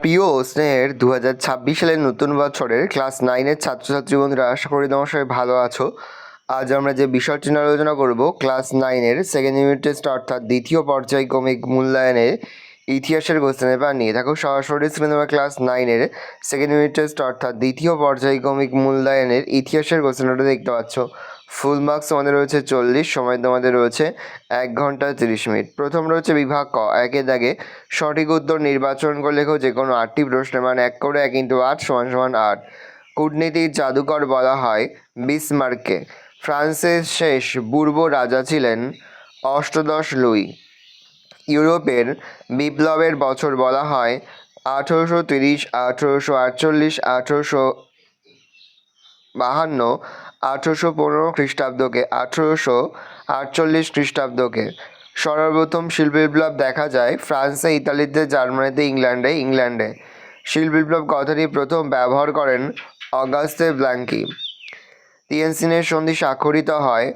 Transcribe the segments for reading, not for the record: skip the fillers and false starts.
প্রিয় স্নেহের 2026 সালের নতুন বছরের ক্লাস 9-এর ছাত্রছাত্রী বন্ধুরা, আশা করি তোমার সবাই ভালো আছো। আজ আমরা যে বিষয়টি নিয়ে আলোচনা করব, ক্লাস 9-এর সেকেন্ড ইউনিট টেস্ট অর্থাৎ দ্বিতীয় পর্যায়ক্রমিক মূল্যায়নের ইতিহাসের কোশ্চেন পেপার নিয়ে। দেখো সরাসরি স্ক্রিনে তোমরা ক্লাস 9-এর সেকেন্ড ইউনিট টেস্ট অর্থাৎ দ্বিতীয় পর্যায়ক্রমিক মূল্যায়নের ইতিহাসের কোশ্চেনটা দেখতে পাচ্ছ। ফুল মার্কস তোমাদের রয়েছে 40, সময় তোমাদের রয়েছে 1 ঘন্টা 30 মিনিট। প্রথম রয়েছে বিভাগ ক, একে দাগে সঠিক উত্তর নির্বাচন করে লেখো যে কোনো 8টি প্রশ্নের মান 1 করে 1 × 8 = 8। কূটনীতির জাদুকর বলা হয় বিসমার্ককে। ফ্রান্সের শেষ পূর্ব রাজা ছিলেন অষ্টাদশ লুই। ইউরোপের বিপ্লবের বছর বলা হয় 1830, 1848, 1852, 1815 খ্রিস্টাব্দকে, 1848 খ্রিস্টাব্দকে। সর্বপ্রথম শিল্প বিপ্লব দেখা যায় ফ্রান্সে, ইতালিতে, জার্মানিতে, ইংল্যান্ডে। শিল্প বিপ্লব কথাটি প্রথম ব্যবহার করেন অগাস্তে ব্ল্যাঙ্কি। তিয়েনজিনের সন্ধি স্বাক্ষরিত হয়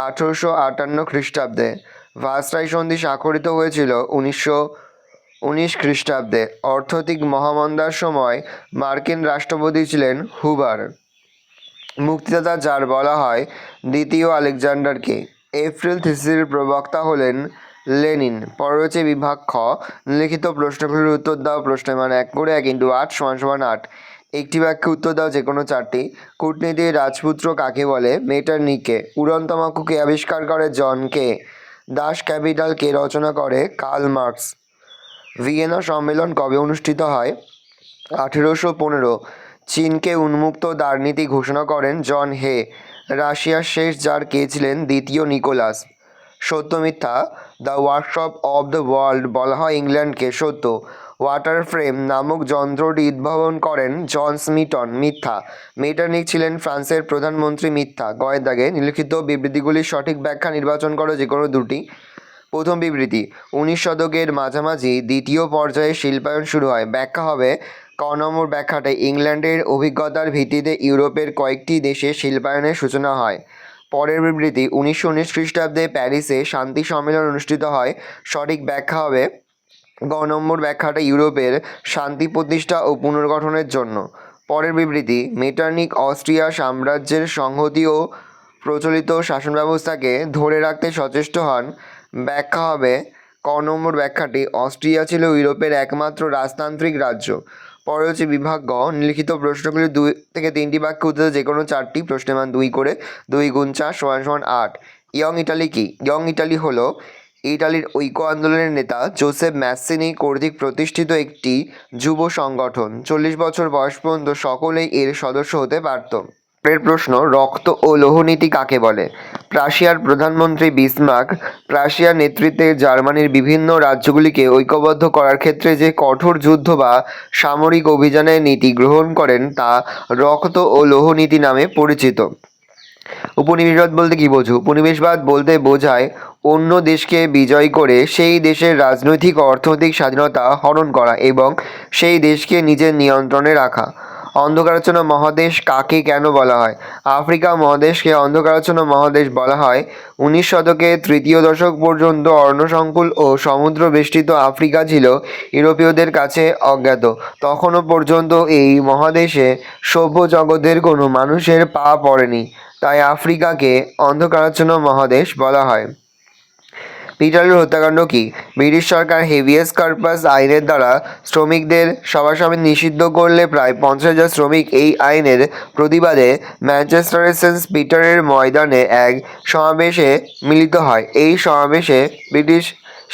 1858 খ্রিস্টাব্দে। ভার্সাই সন্ধি স্বাক্ষরিত হয়েছিল 1919 খ্রিস্টাব্দে। অর্থনৈতিক মহামন্দার সময় মার্কিন রাষ্ট্রপতি ছিলেন হুভার। মুক্তিদাতা যার বলা হয় দ্বিতীয় আলেকজান্ডারকে। এপ্রিল থিসিসের প্রবক্তা হলেন লেনিন। পরে রয়েছে বিভাগ খ, লিখিত প্রশ্নগুলির উত্তর দাও। প্রশ্নের মান 1 করে 1 × 8 = 8। একটি বাক্যে উত্তর দাও যে কোনো 4টি। কূটনীতির রাজপুত্র কাকে বলে? মেটারনিখকে। উড়ন্ত তামাককে আবিষ্কার করে জন কে। দাস ক্যাপিটাল কে রচনা করে? Karl Marx. ভিয়েনা সম্মেলন কবে অনুষ্ঠিত হয়? 1815। চীনকে উন্মুক্ত দ্বারনীতি ঘোষণা করেন জন হে। রাশিয়ার শেষ জার কে ছিলেন? দ্বিতীয় নিকোলাস। সত্য মিথ্যা, the workshop of the world বলা হয় ইংল্যান্ডকে। সত্য। ওয়াটার ফ্রেম নামক যন্ত্রটি উদ্ভাবন করেন জন স্মিটন। মিথ্যা। মেটারনিখ ছিলেন ফ্রান্সের প্রধানমন্ত্রী। মিথ্যা। গয়ের দাগে নিম্নলিখিত বিবৃতিগুলির সঠিক ব্যাখ্যা নির্বাচন করো যে কোনো দুটি। প্রথম বিবৃতি, 19 শতকের মাঝামাঝি দ্বিতীয় পর্যায়ে শিল্পায়ন শুরু হয়। ব্যাখ্যা হবে ক নম্বর ব্যাখ্যাটা, ইংল্যান্ডের অভিজ্ঞতার ভিত্তিতে ইউরোপের কয়েকটি দেশে শিল্পায়নের সূচনা হয়। পরের বিবৃতি, 1919 খ্রিস্টাব্দে প্যারিসে শান্তি সম্মেলন অনুষ্ঠিত হয়। সঠিক ব্যাখ্যা হবে গ নম্বর ব্যাখ্যাটা, ইউরোপের শান্তি প্রতিষ্ঠা ও পুনর্গঠনের জন্য। পরের বিবৃতি, মেটারনিখ অস্ট্রিয়া সাম্রাজ্যের সংহতি ও প্রচলিত শাসন ব্যবস্থাকে ধরে রাখতে সচেষ্ট হন। ব্যাখ্যা হবে ক নম্বর ব্যাখ্যাটি, অস্ট্রিয়া ছিল ইউরোপের একমাত্র রাজতান্ত্রিক রাজ্য। পরে হচ্ছে বিভাগ গ, নিম্নলিখিত প্রশ্নগুলি 2 থেকে 3টি বাক্যে উত্তর যে কোনো 4টি। প্রশ্নের মান 2 করে 2 × 4 = 8। ইয়ং ইটালি কি? ইয়ং ইটালি হলো ইটালির ঐক্য আন্দোলনের নেতা জোসেফ ম্যাসিনি কর্তৃক প্রতিষ্ঠিত একটি যুব সংগঠন। 40 বছর বয়স পর্যন্ত সকলেই এর সদস্য হতে পারত। পরের প্রশ্ন, রক্ত ও লৌহনীতি কাকে বলে? প্রাশিয়ার প্রধানমন্ত্রী বিসমার্ক প্রাশিয়ার নেতৃত্বে জার্মানির বিভিন্ন রাজ্যগুলিকে ঐক্যবদ্ধ করার ক্ষেত্রে যে কঠোর যুদ্ধ বা সামরিক অভিযানের নীতি গ্রহণ করেন তা রক্ত ও লৌহনীতি নামে পরিচিত। উপনিবেশবাদ বলতে কী বোঝো? উপনিবেশবাদ বলতে বোঝায় অন্য দেশকে বিজয় করে সেই দেশের রাজনৈতিক ও অর্থনৈতিক স্বাধীনতা হরণ করা এবং সেই দেশকে নিজের নিয়ন্ত্রণে রাখা। অন্ধকারাচ্ছন্ন মহাদেশ কাকে কেন বলা হয়? আফ্রিকা মহাদেশকে অন্ধকারাচ্ছন্ন মহাদেশ বলা হয়। 19 শতকের তৃতীয় দশক পর্যন্ত অরণ্যসংকুল ও সমুদ্র বেষ্টিত আফ্রিকা ছিল ইউরোপীয়দের কাছে অজ্ঞাত। তখনও পর্যন্ত এই মহাদেশে সভ্য জগতের কোনো মানুষের পা পড়েনি, তাই আফ্রিকাকে অন্ধকারাচ্ছন্ন মহাদেশ বলা হয়। পিটারলুর হত্যাকাণ্ড কি? ব্রিটিশ সরকার হেভিয়াস কর্পাস আইনের দ্বারা শ্রমিকদের সভা-সমিতি নিষিদ্ধ করলে প্রায় 50,000 শ্রমিক এই আইনের প্রতিবাদে ম্যানচেস্টারের সেন্ট পিটারের ময়দানে এক সমাবেশে মিলিত হয়। এই সমাবেশে ব্রিটিশ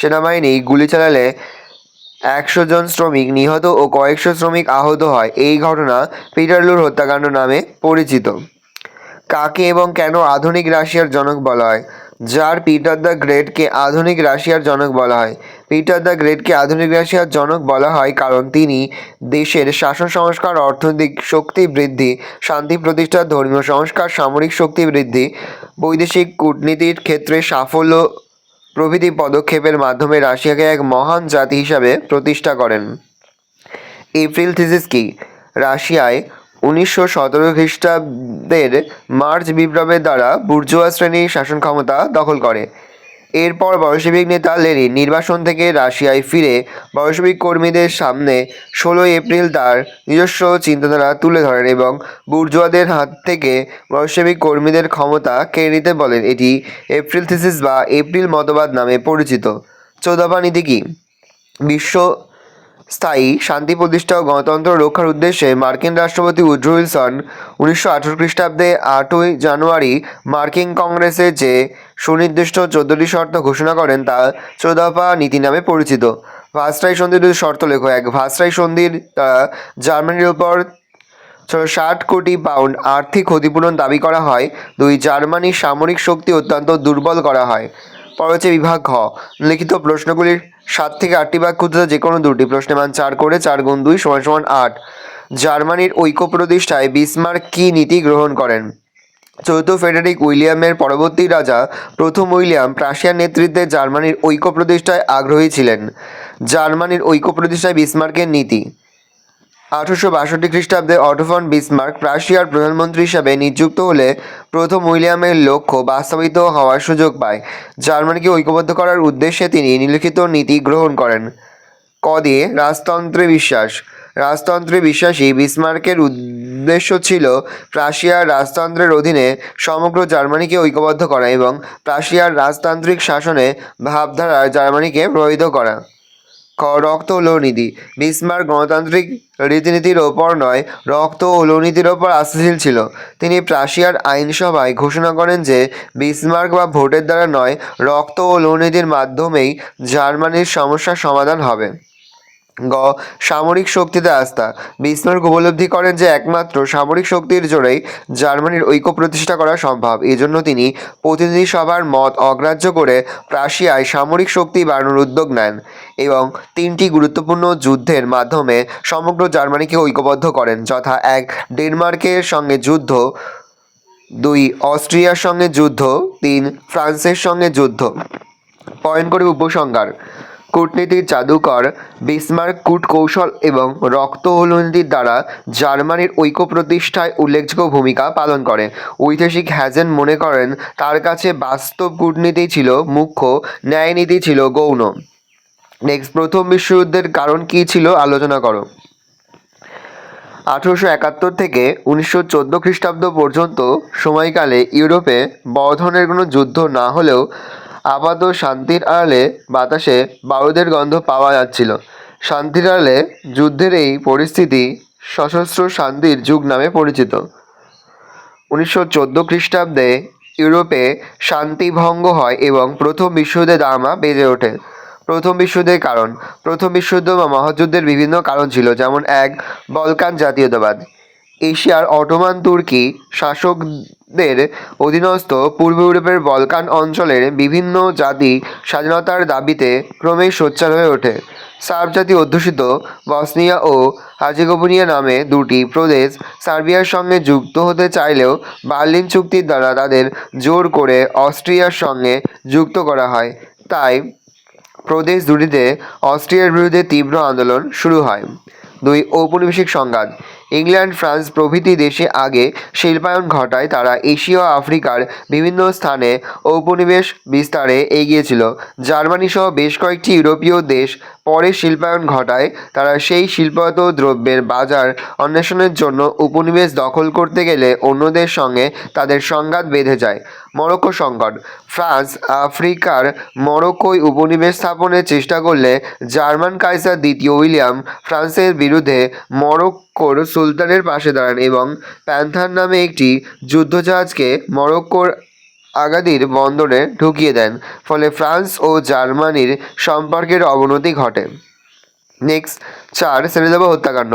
সেনাবাহিনী গুলি চালালে 100 জন শ্রমিক নিহত ও কয়েকশো শ্রমিক আহত হয়। এই ঘটনা পিটারলুর হত্যাকাণ্ড নামে পরিচিত। কাকে এবং কেন আধুনিক রাশিয়ার জনক বলা হয়? যার পিটার দ্য গ্রেটকে আধুনিক রাশিয়ার জনক বলা হয়। পিটার দ্য গ্রেটকে আধুনিক রাশিয়ার জনক বলা হয় কারণ তিনি দেশের শাসন সংস্কার, অর্থনৈতিক শক্তি বৃদ্ধি, শান্তি প্রতিষ্ঠা, ধর্মীয় সংস্কার, সামরিক শক্তি বৃদ্ধি, বৈদেশিক কূটনীতির ক্ষেত্রে সাফল্য প্রভৃতি পদক্ষেপের মাধ্যমে রাশিয়াকে এক মহান জাতি হিসাবে প্রতিষ্ঠা করেন। এপ্রিল থিসিস কি? রাশিয়ায় 1917 খ্রিস্টাব্দের মার্চ বিপ্লবের দ্বারা বুর্জোয়া শ্রেণী শাসন ক্ষমতা দখল করে। এরপর বলশেভিক নেতা লেনিন নির্বাসন থেকে রাশিয়ায় ফিরে বলশেভিক কর্মীদের সামনে 16 এপ্রিল তার নিজস্ব চিন্তাধারা তুলে ধরেন এবং বুর্জোয়াদের হাত থেকে বলশেভিক কর্মীদের ক্ষমতা কেড়ে নিতে বলেন। এটি এপ্রিল থিসিস বা এপ্রিল মতবাদ নামে পরিচিত। 14 দফা নীতি কি? বিশ্ব স্থায়ী শান্তি প্রতিষ্ঠা ও গণতন্ত্র রক্ষার উদ্দেশ্যে মার্কিন রাষ্ট্রপতি উড্রো উইলসন 1918 খ্রিস্টাব্দে 8ই জানুয়ারি মার্কিন কংগ্রেসে যে সুনির্দিষ্ট 14টি শর্ত ঘোষণা করেন তা 14 দফা নীতি নামে পরিচিত। ভার্সাই সন্ধির দুটি শর্ত লেখো। 1. ভার্সাই সন্ধির দ্বারা জার্মানির উপর 60 কোটি পাউন্ড আর্থিক ক্ষতিপূরণ দাবি করা হয়। 2. জার্মানির সামরিক শক্তি অত্যন্ত দুর্বল করা হয়। পরবর্তী বিভাগ ঘ। লিখিত প্রশ্নগুলির 7 থেকে 8টি বাক্য উত্তর যে কোনো দুটি। প্রশ্নের মান 4 করে 4 গুণ 2 = 8। জার্মানির ঐক্য প্রতিষ্ঠায় বিসমার্ক কী নীতি গ্রহণ করেন? 4th ফ্রেডারিক উইলিয়ামের পরবর্তী রাজা প্রথম উইলিয়াম প্রাশিয়ার নেতৃত্বে জার্মানির ঐক্য প্রতিষ্ঠায় আগ্রহী ছিলেন। জার্মানির ঐক্য প্রতিষ্ঠায় বিসমার্কের নীতি। 1862 খ্রিস্টাব্দে অটো ফন বিসমার্ক প্রাশিয়ার প্রধানমন্ত্রী হিসাবে নিযুক্ত হলে প্রথম উইলিয়ামের লক্ষ্য বাস্তবায়িত হওয়ার সুযোগ পায়। জার্মানিকে ঐক্যবদ্ধ করার উদ্দেশ্যে তিনি নিম্নলিখিত নীতি গ্রহণ করেন। ক দিয়ে রাজতন্ত্রে বিশ্বাস। রাজতন্ত্রে বিশ্বাসী বিসমার্কের উদ্দেশ্য ছিল প্রাশিয়ার রাজতন্ত্রের অধীনে সমগ্র জার্মানিকে ঐক্যবদ্ধ করা এবং প্রাশিয়ার রাজতান্ত্রিক শাসনে ভাবধারা জার্মানিকে প্রভাবিত করা। ক রক্ত ও লৌহনীতি। বিসমার্ক গণতান্ত্রিক রীতিনীতির ওপর নয়, রক্ত ও লৌহনীতির ওপর আস্থাশীল ছিল। তিনি প্রাশিয়ার আইনসভায় ঘোষণা করেন যে বিসমার্ক বা ভোটের দ্বারা নয়, রক্ত ও লৌহনীতির মাধ্যমেই জার্মানির সমস্যার সমাধান হবে। গ সামরিক শক্তিতে আস্থা। বিসমার্ক উপলব্ধি করেন যে একমাত্র সামরিক শক্তির জোরেই জার্মানির ঐক্য প্রতিষ্ঠা করা সম্ভব। এজন্য তিনি প্রতিনিধি সভার মত অগ্রাহ্য করে প্রাশিয়ায় সামরিক শক্তি বাড়ানোর উদ্যোগ নেন এবং 3টি গুরুত্বপূর্ণ যুদ্ধের মাধ্যমে সমগ্র জার্মানিকে ঐক্যবদ্ধ করেন, যথা 1. ডেনমার্কের সঙ্গে যুদ্ধ, 2. অস্ট্রিয়ার সঙ্গে যুদ্ধ, 3. ফ্রান্সের সঙ্গে যুদ্ধ। পয়েন্ট করে উপসংহার। কূটনীতির জাদুকর বিসমার্ক কূটকৌশল এবং রক্ত ও লৌহনীতির দ্বারা জার্মানির ঐক্য প্রতিষ্ঠায় উল্লেখযোগ্য ভূমিকা পালন করে। ঐতিহাসিক হ্যাজেন মনে করেন তার কাছে বাস্তব কূটনীতি ছিল মুখ্য, ন্যায়নীতি ছিল গৌণ। নেক্সট, প্রথম বিশ্বযুদ্ধের কারণ কী ছিল আলোচনা করো। 1871 থেকে 1914 খ্রিস্টাব্দ পর্যন্ত সময়কালে ইউরোপে বড় ধরনের কোনো যুদ্ধ না হলেও আপাত শান্তির আড়ালে বাতাসে বারুদের গন্ধ পাওয়া যাচ্ছিল। শান্তির আড়ালে যুদ্ধের এই পরিস্থিতি সশস্ত্র শান্তির যুগ নামে পরিচিত। 1914 খ্রিস্টাব্দে ইউরোপে শান্তি ভঙ্গ হয় এবং প্রথম বিশ্বযুদ্ধে দামামা বেজে ওঠে। প্রথম বিশ্বযুদ্ধের কারণ। প্রথম বিশ্বযুদ্ধ বা মহাযুদ্ধের বিভিন্ন কারণ ছিল, যেমন 1. বলকান জাতীয়তাবাদ। এশিয়ার অটোমান তুর্কি শাসকদের অধীনস্থ পূর্ব ইউরোপের বলকান অঞ্চলের বিভিন্ন জাতি স্বাধীনতার দাবিতে ক্রমেই সোচ্চার হয়ে ওঠে। সার্ব জাতি অধ্যুষিত বসনিয়া ও হার্জেগোভিনা নামে 2টি প্রদেশ সার্বিয়ার সঙ্গে যুক্ত হতে চাইলেও বার্লিন চুক্তির দ্বারা তাদের জোর করে অস্ট্রিয়ার সঙ্গে যুক্ত করা হয়। তাই প্রদেশ দুটিতে অস্ট্রিয়ার বিরুদ্ধে তীব্র আন্দোলন শুরু হয়। 2. ঔপনিবেশিক সংঘাত। ইংল্যান্ড, ফ্রান্স প্রভৃতি দেশে আগে শিল্পায়ন ঘটায় তারা এশীয় ও আফ্রিকার বিভিন্ন স্থানে ঔপনিবেশ বিস্তারে এগিয়েছিল। জার্মানি সহ বেশ কয়েকটি ইউরোপীয় দেশ পরে শিল্পায়ন ঘটায় তারা সেই শিল্পায়িত দ্রব্যের বাজার অন্বেষণের জন্য উপনিবেশ দখল করতে গেলে অন্যদের সঙ্গে তাদের সংঘাত বেঁধে যায়। মরক্কো সংকট। ফ্রান্স আফ্রিকার মরক্কোয় উপনিবেশ স্থাপনের চেষ্টা করলে জার্মান কাইসার দ্বিতীয় উইলিয়াম ফ্রান্সের বিরুদ্ধে মরক্কোর সুলতানের পাশে দাঁড়ান এবং প্যান্থার নামে একটি যুদ্ধজাহাজকে মরক্কোর আগাদির বন্দরে ঢুকিয়ে দেন। ফলে ফ্রান্স ও জার্মানির সম্পর্কের অবনতি ঘটে। নেক্সট, 4. সেরেজাভো হত্যাকাণ্ড।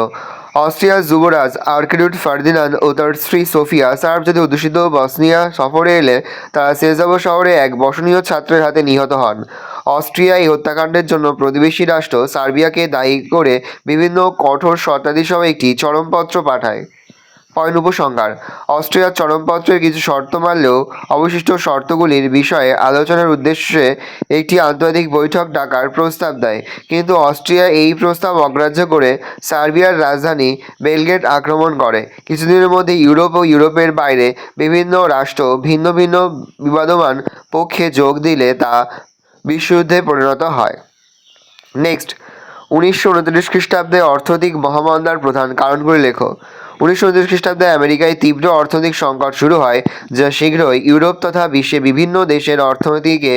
অস্ট্রিয়ার যুবরাজ আর্কিডুট ফার্দিনান্দ ও তার স্ত্রী সোফিয়া সার্ব জাতি অধ্যুষিত বসনিয়া সফরে এলে তারা সেরেজাভো শহরে এক বসনীয় ছাত্রের হাতে নিহত হন। অস্ট্রিয়া এই হত্যাকাণ্ডের জন্য প্রতিবেশী রাষ্ট্র সার্বিয়াকে দায়ী করে বিভিন্ন কঠোর শর্তাদিসহ একটি চরমপত্র পাঠায়। পয়েন্ট উপসংহার। অস্ট্রিয়ার চরমপত্রের কিছু শর্ত মানলেও অবশিষ্ট শর্তগুলির বিষয়ে আলোচনার উদ্দেশ্যে একটি আন্তর্জাতিক বৈঠক ডাকার প্রস্তাব দেয়, কিন্তু অস্ট্রিয়া এই প্রস্তাব অগ্রাহ্য করে সার্বিয়ার রাজধানী বেলগ্রেড আক্রমণ করে। কিছুদিনের মধ্যে ইউরোপ ও ইউরোপের বাইরে বিভিন্ন রাষ্ট্র ভিন্ন ভিন্ন বিবাদমান পক্ষে যোগ দিলে তা বিশ্বযুদ্ধে পরিণত হয়। নেক্সট, 1929 খ্রিস্টাব্দে অর্থনৈতিক মহামন্দার প্রধান কারণগুলি লেখো। 1929 খ্রিস্টাব্দে আমেরিকায় তীব্র অর্থনৈতিক সংকট শুরু হয়, যা শীঘ্রই ইউরোপ তথা বিশ্বের বিভিন্ন দেশের অর্থনীতিকে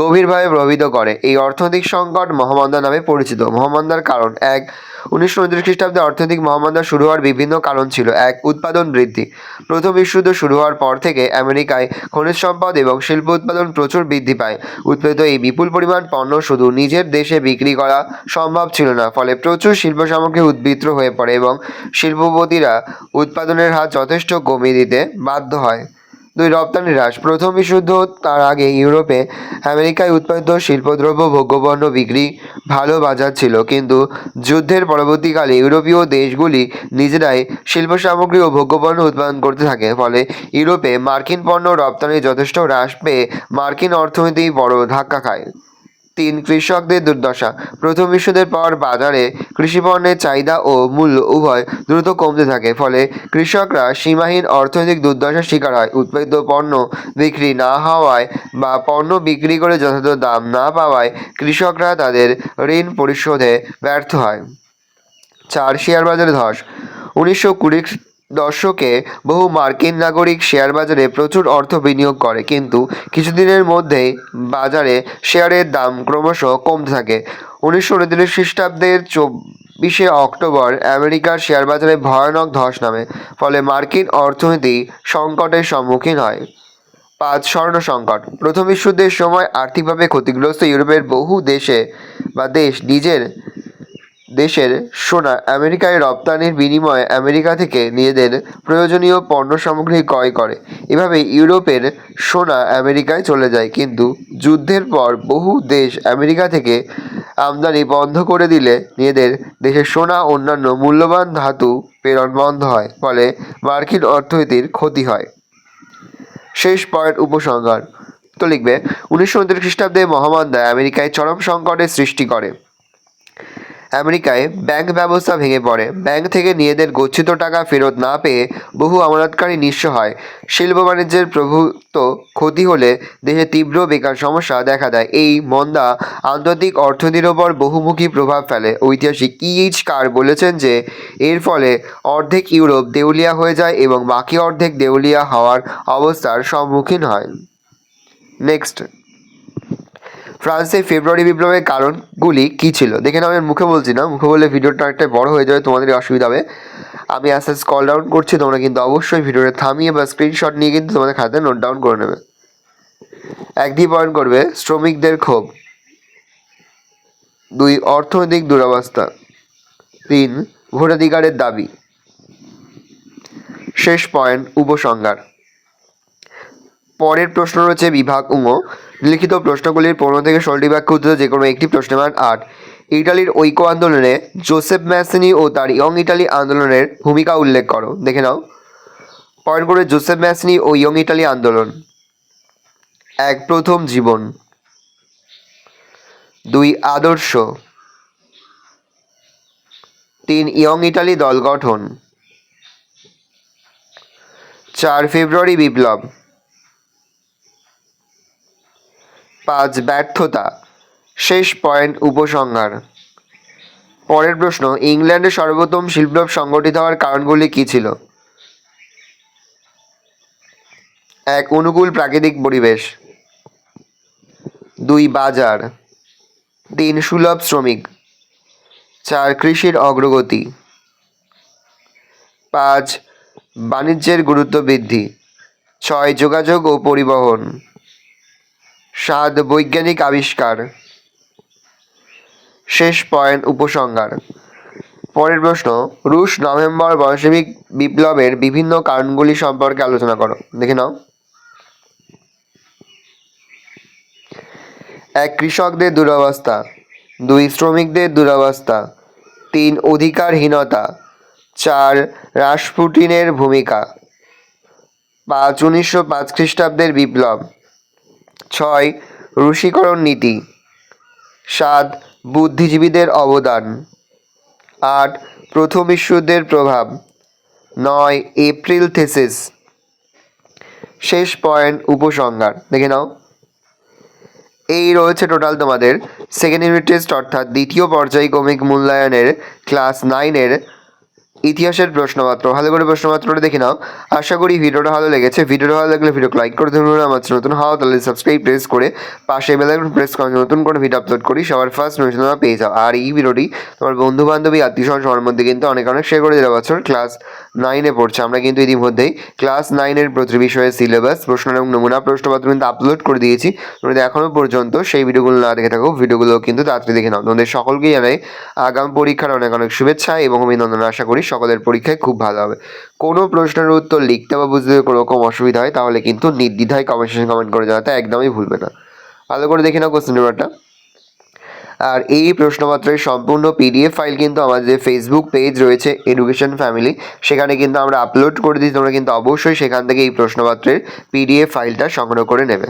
গভীরভাবে প্রভাবিত করে। এই অর্থনৈতিক সংকট মহামন্দা নামে পরিচিত। মহামন্দার কারণ: 1. 1929 খ্রিস্টাব্দে অর্থনৈতিক মহামন্দা শুরু হওয়ার বিভিন্ন কারণ ছিল। 1. উৎপাদন বৃদ্ধি। প্রথম বিশ্বযুদ্ধ শুরু হওয়ার পর থেকে আমেরিকায় খনিজ সম্পদ এবং শিল্প উৎপাদন প্রচুর বৃদ্ধি পায়। উৎপাদিত এই বিপুল পরিমাণ পণ্য শুধু নিজের দেশে বিক্রি করা সম্ভব ছিল না, ফলে প্রচুর শিল্প সামগ্রী উদ্বৃত্ত হয়ে পড়ে এবং শিল্পপতিরা উৎপাদনের হার যথেষ্ট কমিয়ে দিতে বাধ্য হয়। 2. রপ্তানি হ্রাস। প্রথম বিশ্বযুদ্ধ তার আগে ইউরোপে আমেরিকায় উৎপাদিত শিল্পদ্রব্য ভোগ্যপণ্য বিক্রি ভালো বাজার ছিল, কিন্তু যুদ্ধের পরবর্তীকালে ইউরোপীয় দেশগুলি নিজেরাই শিল্প সামগ্রী ও ভোগ্যপণ্য উৎপাদন করতে থাকে, ফলে ইউরোপে মার্কিন পণ্য রপ্তানি যথেষ্ট হ্রাস পেয়ে মার্কিন অর্থনীতি বড় ধাক্কা খায়। 3. কৃষকদের দুর্দশা। প্রথম বিশ্বযুদ্ধের পর বাজারে কৃষিপণ্যের চাহিদা ও মূল্য উভয় দ্রুত কমতে থাকে, ফলে কৃষকরা সীমাহীন অর্থনৈতিক দুর্দশার শিকার হয়। উৎপাদিত পণ্য বিক্রি না হওয়ায় বা পণ্য বিক্রি করে যথাযথ দাম না পাওয়ায় কৃষকরা তাদের ঋণ পরিশোধে ব্যর্থ হয়। 4. শেয়ার বাজারে ধস। 1920 দশকে বহু মার্কিন নাগরিক শেয়ার বাজারে প্রচুর অর্থ বিনিয়োগ করে, কিন্তু কিছুদিনের মধ্যেই বাজারে শেয়ারের দাম ক্রমশ কমতে থাকে। 1929 খ্রিস্টাব্দের 24শে অক্টোবর আমেরিকার শেয়ার বাজারে ভয়ানক ধস নামে, ফলে মার্কিন অর্থনীতি সংকটের সম্মুখীন হয়। 5. স্বর্ণ সংকট। প্রথম বিশ্বযুদ্ধের সময় আর্থিকভাবে ক্ষতিগ্রস্ত ইউরোপের বহু দেশ নিজের দেশের সোনা আমেরিকায় রপ্তানির বিনিময়ে আমেরিকা থেকে নিজেদের প্রয়োজনীয় পণ্য সামগ্রী ক্রয় করে। এভাবে ইউরোপের সোনা আমেরিকায় চলে যায়, কিন্তু যুদ্ধের পর বহু দেশ আমেরিকা থেকে আমদানি বন্ধ করে দিলে নিজেদের দেশের সোনা অন্যান্য মূল্যবান ধাতু প্রেরণ বন্ধ হয়, ফলে মার্কিন অর্থনীতির ক্ষতি হয়। শেষ পয়েন্ট, উপসংহার। তো লিখবে, 1929 খ্রিস্টাব্দে মহামন্দায় আমেরিকায় চরম সংকটের সৃষ্টি করে। আমেরিকায় ব্যাংক ব্যবস্থা ভেঙে পড়ে। ব্যাংক থেকে নিজেদের গচ্ছিত টাকা ফেরত না পেয়ে বহু আমানতকারী নিঃস্ব হয়। শিল্প বাণিজ্যের প্রভূত ক্ষতি হলে দেশে তীব্র বেকার সমস্যা দেখা দেয়। এই মন্দা আন্তর্জাতিক অর্থনীতির ওপর বহুমুখী প্রভাব ফেলে। ঐতিহাসিক E.H. কার বলেছেন যে এর ফলে অর্ধেক ইউরোপ দেউলিয়া হয়ে যায় এবং বাকি অর্ধেক দেউলিয়া হওয়ার অবস্থার সম্মুখীন হয়। নেক্সট, ফ্রান্সে ফেব্রুয়ারি বিপ্লবের কারণগুলি কী ছিল? দেখে নাও, আমি মুখে বলছি না, মুখে বললে ভিডিওটা একটা বড় হয়ে যাবে, তোমাদের অসুবিধা হবে। আমি আস্তে আস্তে স্ক্রল ডাউন করছি, তোমরা কিন্তু অবশ্যই ভিডিওটা থামিয়ে বা স্ক্রিনশট নিয়ে কিন্তু তোমাদের খাতায় নোট ডাউন করে নেবে। 1 পয়েন্ট করবে শ্রমিকদের ক্ষোভ। 2. অর্থনৈতিক দুরবস্থা। 3. ভোটাধিকারের দাবি। শেষ পয়েন্ট, উপসংহার। পরের প্রশ্ন রয়েছে বিভাগ ঙ। লিখিত প্রশ্নগুলির 15 থেকে 16টি বাক্য উত্তর যে কোনো একটি প্রশ্নের মান 8। ইটালির ঐক্য আন্দোলনে জোসেফ ম্যাসিনি ও তার ইয়ং ইটালি আন্দোলনের ভূমিকা উল্লেখ করো। দেখে নাও। পয়েন্ট করে জোসেফ ম্যাসিনি ও ইয়ং ইটালি আন্দোলন। 1. প্রথম জীবন। 2. আদর্শ। 3. ইয়ং ইটালি দল গঠন। 4. ফেব্রুয়ারি বিপ্লব। 5. ব্যর্থতা। শেষ পয়েন্ট, উপসংহার। পরের প্রশ্ন, ইংল্যান্ডে সর্বপ্রথম শিল্পবিপ্লব সংগঠিত হওয়ার কারণগুলি কী ছিল? 1. অনুকূল প্রাকৃতিক পরিবেশ। 2. বাজার। 3. সুলভ শ্রমিক। 4. কৃষির অগ্রগতি। 5. বাণিজ্যের গুরুত্ব বৃদ্ধি। 6. যোগাযোগ ও পরিবহন। 7. বৈজ্ঞানিক আবিষ্কার। শেষ পয়েন্ট, উপসংহার। পরের প্রশ্ন, রুশ নভেম্বর বলশেভিক বিপ্লবের বিভিন্ন কারণগুলি সম্পর্কে আলোচনা করো। দেখে নাও। 1. কৃষকদের দুরবস্থা। 2. শ্রমিকদের দুরবস্থা। 3. অধিকারহীনতা। 4. রাসপুটিনের ভূমিকা। 5. 1905 খ্রিস্টাব্দের বিপ্লব। 6. রুশীকরণ নীতি। 7. বুদ্ধিজীবীদের অবদান। 8. প্রথম বিশ্বযুদ্ধের প্রভাব। 9. April thesis. শেষ পয়েন্ট, উপসংহার। দেখে নাও। এই রয়েছে টোটাল তোমাদের সেকেন্ড ইউনিট টেস্ট অর্থাৎ দ্বিতীয় পর্যায়ক্রমিক মূল্যায়নের ক্লাস 9-এর ইতিহাসের প্রশ্নপত্র। ভালো করে প্রশ্নপত্রটা দেখে নাও। আশা করি ভিডিওটা ভালো লেগেছে। ভিডিওটা ভালো লাগলে ভিডিওকে লাইক করে দেবেন। আমার নতুন হওয়া তাহলে সাবস্ক্রাইব প্রেস করে পাশে বেল আইকন প্রেস করে নতুন কোনো ভিডিও আপলোড করি সবার ফার্স্ট নোটিফিকেশন পেয়ে যাও। আর এই ভিডিওটি তোমার বন্ধু বান্ধবী আত্মীয়স্বজন সবার মধ্যে কিন্তু অনেক শেয়ার করে দিলে। বছর ক্লাস 9-এ পড়ছে, আমরা কিন্তু ইতিমধ্যেই ক্লাস 9-এর প্রতি বিষয়ে সিলেবাস প্রশ্ন এবং নমুনা প্রশ্নপত্র কিন্তু আপলোড করে দিয়েছি। তোমরা এখনও পর্যন্ত সেই ভিডিওগুলো না দেখে থাকো, ভিডিওগুলো কিন্তু তাড়াতাড়ি দেখে নাও। তোমাদের সকলকেই জানাই আগাম পরীক্ষার অনেক শুভেচ্ছা এবং অভিনন্দন। আশা করি সকলের পরীক্ষায় খুব ভালো হবে। কোনো প্রশ্নের উত্তর লিখতে বা বুঝতে কোনো রকম অসুবিধা হয় তাহলে কিন্তু নির্দ্বিধায় কমেন্ট সেকশনে কমেন্ট করে জানাতে একদমই ভুলবে না। ভালো করে দেখে নাও কোশ্চেন পেপারটা। আর এই প্রশ্নপত্রের সম্পূর্ণ পিডিএফ ফাইল কিন্তু আমাদের ফেসবুক পেজ রয়েছে এডুকেশন ফ্যামিলি, সেখানে কিন্তু আমরা আপলোড করে দিই। তোমরা কিন্তু অবশ্যই সেখান থেকে এই প্রশ্নপত্রের পিডিএফ ফাইলটা সংগ্রহ করে নেবে।